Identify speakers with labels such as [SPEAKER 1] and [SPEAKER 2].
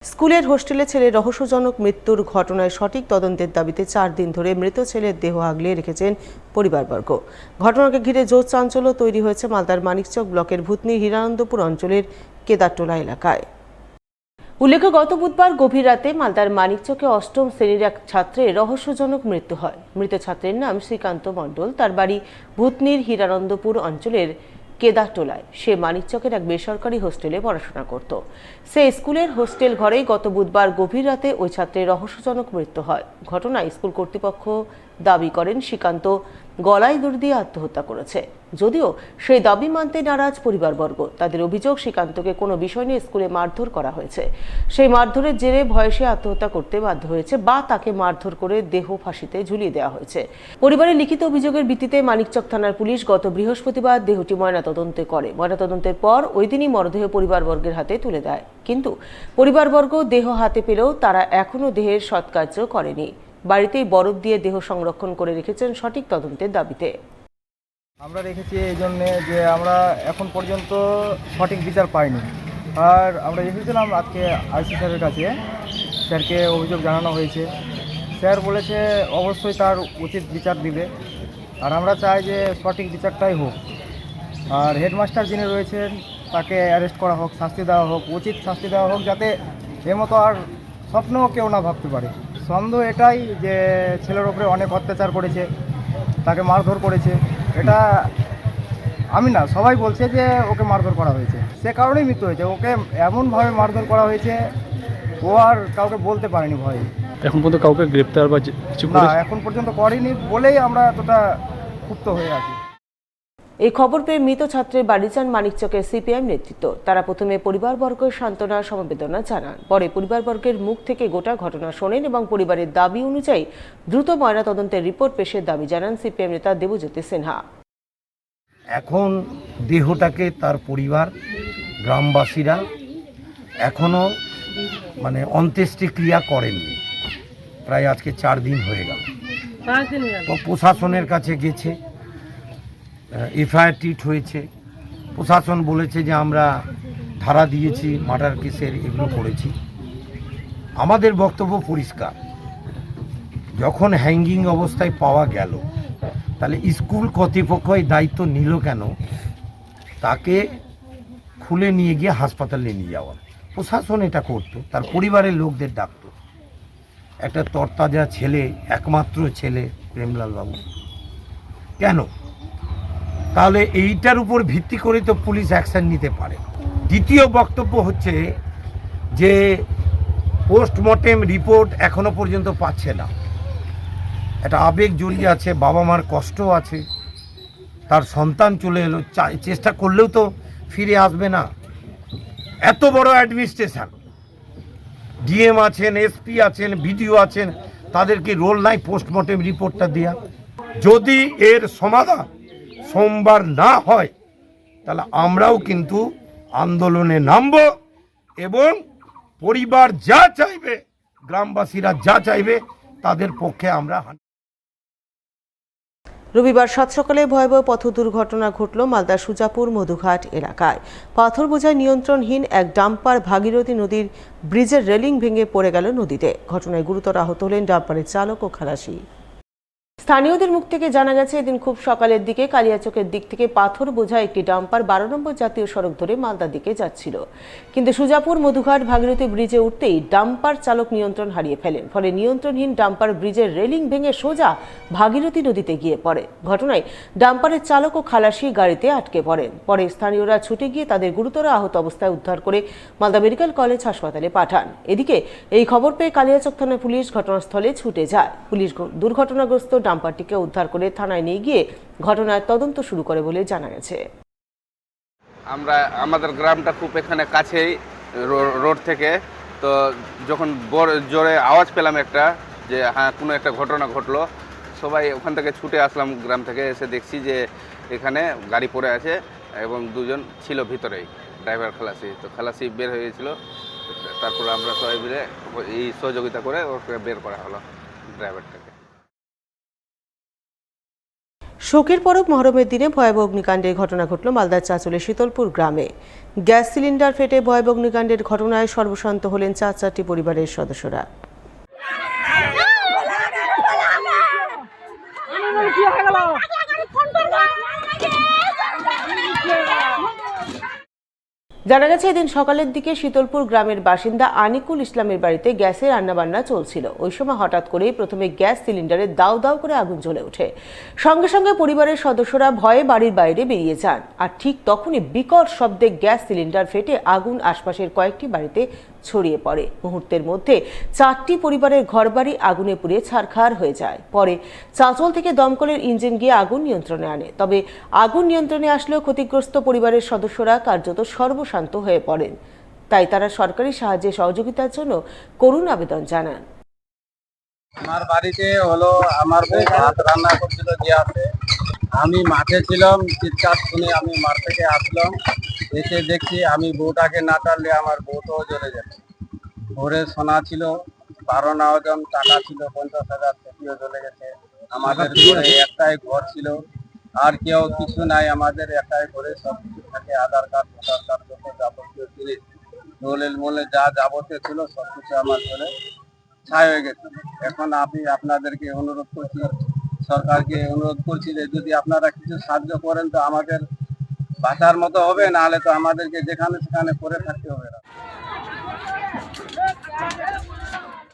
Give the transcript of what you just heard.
[SPEAKER 1] স্কুলের হোস্টেলে ছেলের রহস্যজনক মৃত্যুর ঘটনায় সঠিক তদন্তের দাবিতে 4 দিন ধরে মৃত ছেলের দেহ আগলে রেখেছেন পরিবারবর্গ। ঘটনাকে ঘিরে জোর চাঞ্চল্য তৈরি হয়েছে মালদার মানিকচক ব্লকের ভূতনির হিরানন্দপুর অঞ্চলের কেদারটোলা এলাকায়। উল্লেখ্য, গত বুধবার গভীর রাতে মালদার মানিকচকে অষ্টম শ্রেণীর এক ছাত্রের রহস্যজনক মৃত্যু হয়। মৃত ছাত্রের নাম শ্রীকান্ত মণ্ডল। তার বাড়ি ভূতনির হিরানন্দপুর অঞ্চলের কেদারটোলায়। সে মানিকচকের এক বেসরকারি হোস্টেলে পড়াশোনা করত। সে স্কুলের হোস্টেল ঘরেই গত বুধবার গভীর রাতে ওই ছাত্রের রহস্যজনক মৃত্যু হয়। ঘটনায় স্কুল কর্তৃপক্ষ দাবি করেন শ্রীকান্ত গলায় দড়ি দিয়ে আত্মহত্যা করেছে। যদিও সেই দাবি মানতে নারাজ পরিবারবর্গ। তাদের অভিযোগ, শ্রীকান্তকে কোনো বিষয় নিয়ে স্কুলে মারধর করা হয়েছে। সেই মারধরের জেরে ভয়ে সে আত্মহত্যা করতে বাধ্য হয়েছে বা তাকে মারধর করে দেহ ফাঁসিতে ঝুলিয়ে দেওয়া হয়েছে। পরিবারের লিখিত অভিযোগের ভিত্তিতে মানিকচক থানার পুলিশ গত বৃহস্পতিবার দেহটি ময়নাতদন্ত করে। ময়নাতদন্তের পর ওই দিনই মরদেহ পরিবারবর্গের হাতে তুলে দেয়। কিন্তু পরিবারবর্গ দেহ হাতে পেলেও তারা এখনও দেহের সৎকার্য করেনি। বাড়িতেই বরফ দিয়ে দেহ সংরক্ষণ করে রেখেছেন সঠিক তদন্তের দাবিতে।
[SPEAKER 2] আমরা রেখেছি এই জন্যে যে আমরা এখন পর্যন্ত সঠিক বিচার পাইনি। আর আমরা এসেছিলাম আজকে আইসি স্যারের কাছে, স্যারকে অভিযোগ জানানো হয়েছে। স্যার বলেছে অবশ্যই তার উচিত বিচার দিবে, আর আমরা চাই যে সঠিক বিচারটাই হোক। আর হেডমাস্টার যিনি রয়েছেন তাকে অ্যারেস্ট করা হোক, শাস্তি দেওয়া হোক, উচিত শাস্তি দেওয়া হোক, যাতে এর মতো আর স্বপ্নও কেউ না ভাবতে পারে। সন্দেহ এটাই যে ছেলের ওপরে অনেক অত্যাচার করেছে, তাকে মারধর করেছে। এটা আমি না, সবাই বলছে যে ওকে মারধর করা হয়েছে, সে কারণেই মৃত্যু হয়েছে। ওকে এমনভাবে মারধর করা হয়েছে, ও আর কাউকে বলতে পারেনি ভয়ে।
[SPEAKER 3] এখন পর্যন্ত কাউকে গ্রেপ্তার বা কিছু
[SPEAKER 2] না, এখন পর্যন্ত করেনি বলেই আমরা এতটা ক্ষুব্ধ হয়ে আছি।
[SPEAKER 1] এই খবর পেয়ে মৃত ছাত্রের বাড়ি যান মানিকচকের সিপিএম নেতৃত্ব। তারা প্রথমে পরিবারবর্গের সান্ত্বনা সমবেদনা জানান। পরে পরিবারবর্গের মুখ থেকে গোটা ঘটনা শোনেন এবং পরিবারের দাবি অনুযায়ী দ্রুত ময়নাতদন্তের রিপোর্ট পেশের দাবি জানান সিপিএম নেতা দেবজ্যোতি সিনহা।
[SPEAKER 4] এখন দেহটাকে তার পরিবার, গ্রামবাসীরা এখনও অন্ত্যেষ্টিক্রিয়া করেননি। প্রায় আজকে 4 দিন হয়ে গেল। তো প্রশাসনের কাছে গেছে, এফআইআর টিট হয়েছে। প্রশাসন বলেছে যে আমরা ধারা দিয়েছি, মার্ডার কেসের এগুলো করেছি। আমাদের বক্তব্য পরিষ্কার, যখন হ্যাঙ্গিং অবস্থায় পাওয়া গেল তাহলে স্কুল কর্তৃপক্ষ এই দায়িত্ব নিল কেন তাকে খুলে নিয়ে গিয়ে হাসপাতালে নিয়ে যাওয়া? প্রশাসন এটা করতো, তার পরিবারের লোকদের ডাকতো। একটা তরতাজা ছেলে, একমাত্র ছেলে প্রেমলাল বাবু, কেন? তাহলে এইটার উপর ভিত্তি করে তো পুলিশ অ্যাকশন নিতে পারে। দ্বিতীয় বক্তব্য হচ্ছে যে পোস্টমর্টেম রিপোর্ট এখনো পর্যন্ত পাচ্ছে না। একটা আবেগ জড়িয়ে আছে, বাবা মার কষ্ট আছে, তার সন্তান চলে এলো, চেষ্টা করলেও তো ফিরে আসবে না। এত বড় অ্যাডমিনিস্ট্রেশন, ডিএম আছেন, এসপি আছেন, বিডিও আছেন, তাদেরকে রোল নাই পোস্টমর্টেম রিপোর্টটা দেয়া? যদি এর সমাধান সোমবার না হয় তাহলে আমরাও কিন্তু আন্দোলনে নামব এবং পরিবার যা চাইবে, গ্রামবাসীরা যা চাইবে, তাদের পক্ষে আমরা।
[SPEAKER 1] রবিবার সাত সকালে ভয়াবহ পথ দুর্ঘটনা ঘটল মালদার সুজাপুর মধুঘাট এলাকায়। পাথর বোঝায় নিয়ন্ত্রণহীন এক ডাম্পার ভাগীরথী নদীর ব্রিজের রেলিং ভেঙে পড়ে গেল নদীতে। ঘটনায় গুরুতর আহত হলেন ডাম্পারের চালক ও খালাসি। স্থানীয়দের মুখ থেকে জানা গেছে, এদিন খুব সকালের দিকে কালিয়াচকের দিক থেকে পাথর বোঝা একটি ডাম্পার 12 নম্বর জাতীয় সড়ক ধরে মালদার দিকে যাচ্ছিল। কিন্তু সুজাপুর মধুঘাট ভাগীরথী ব্রিজে উঠতেই ডাম্পার চালক নিয়ন্ত্রণ হারিয়ে ফেলেন। ফলে নিয়ন্ত্রণহীন ডাম্পার ব্রিজের রেলিং ভেঙে সোজা ভাগীরথী নদীতে গিয়ে পড়ে। ঘটনায় ডাম্পারের চালক ও খালাসি গাড়িতে আটকে পড়েন। পরে স্থানীয়রা ছুটে গিয়ে তাদের গুরুতর আহত অবস্থায় উদ্ধার করে মালদা মেডিকেল কলেজ হাসপাতালে পাঠান। এদিকে এই খবর পেয়ে কালিয়াচক থানার পুলিশ ঘটনাস্থলে ছুটে যায়। পুলিশ দুর্ঘটনাগ্রস্ত ডাম্পারটিকে উদ্ধার করে থানায় নিয়ে গিয়ে ঘটনার তদন্ত শুরু করে বলে জানা গেছে।
[SPEAKER 5] আমাদের গ্রামটা খুব এখানে কাছেই রোড থেকে, তো যখন জোরে আওয়াজ পেলাম একটা যে হ্যাঁ কোনো একটা ঘটনা ঘটলো, সবাই ওখান থেকে ছুটে আসলাম। গ্রাম থেকে এসে দেখছি যে এখানে গাড়ি পড়ে আছে এবং 2 জন ছিল ভিতরেই, ড্রাইভার খালাসি। তো খালাসি বের হয়ে গেছিলো, তারপর আমরা সবাই মিলে এই সহযোগিতা করে ওকে বের করা হলো ড্রাইভারটাকে।
[SPEAKER 1] শোকের পরব মহরমের দিনে ভয়াবহ অগ্নিকাণ্ডের ঘটনা ঘটল মালদার চাঁচলের শীতলপুর গ্রামে। গ্যাস সিলিন্ডার ফেটে ভয়াবহ অগ্নিকাণ্ডের ঘটনায় সর্বশান্ত হলেন চারটি পরিবারের সদস্যরা। জানা গেছে, এদিন সকালের দিকে শীতলপুর গ্রামের বাসিন্দা আনিকুল ইসলামের বাড়িতে গ্যাসে রান্নাবান্না চলছিল। ওই সময় হঠাৎ করেই প্রথমে গ্যাস সিলিন্ডারে দাউ দাউ করে আগুন জ্বলে ওঠে। সঙ্গে সঙ্গে পরিবারের সদস্যরা ভয়ে বাড়ির বাইরে বেরিয়ে যান। আর ঠিক তখনই বিকট শব্দে গ্যাস সিলিন্ডার ফেটে আগুন আশপাশের কয়েকটি বাড়িতে ছড়িয়ে পড়ে। মুহূর্তের মধ্যে 4টি পরিবারের ঘরবাড়ি আগুনে পুড়ে ছারখার হয়ে যায়। পরে চাঁচল থেকে দমকলের ইঞ্জিন গিয়ে আগুন নিয়ন্ত্রণে আনে। তবে আগুন নিয়ন্ত্রণে আসলেও ক্ষতিগ্রস্ত পরিবারের সদস্যরা কার্যত সর্বশান্ত হয়ে পড়েন। তাই তারা সরকারি সাহায্যে সহযোগিতার জন্য করুণ আবেদন জানান।
[SPEAKER 6] আমার বাড়িতে হলো আমার বউ ভাত রান্না করছিল গ্যাসে। আমি মাঠে ছিলাম, চিৎকার শুনে আমি মাঠ থেকে আসলাম। এসে দেখছি আমি বউটাকে না টানলে আমার বউটাও জ্বলে যাচ্ছে। ঘরে সোনা ছিল 12-9 জন, টাকা ছিল 50,000, সেটিও জ্বলে গেছে। আমাদের ঘরে একটাই ঘর ছিল, আর কেউ কিছু নাই। আমাদের একটাই ঘরে সব কিছু থাকে, আধার কার্ড, ভোটার কার্ড, যত যাবতীয় জিনিস, দলিল মূলে যা যাবতীয় ছিল সব কিছু আমার ঘরে ছাই হয়ে গেছে। এখন আমি আপনাদেরকে অনুরোধ করছি, সরকারকে অনুরোধ করছি যে যদি আপনারা কিছু সাহায্য করেন তো আমাদের বাঁচার মতো হবে, নাহলে তো আমাদেরকে যেখানে সেখানে পড়ে থাকতে হবে না।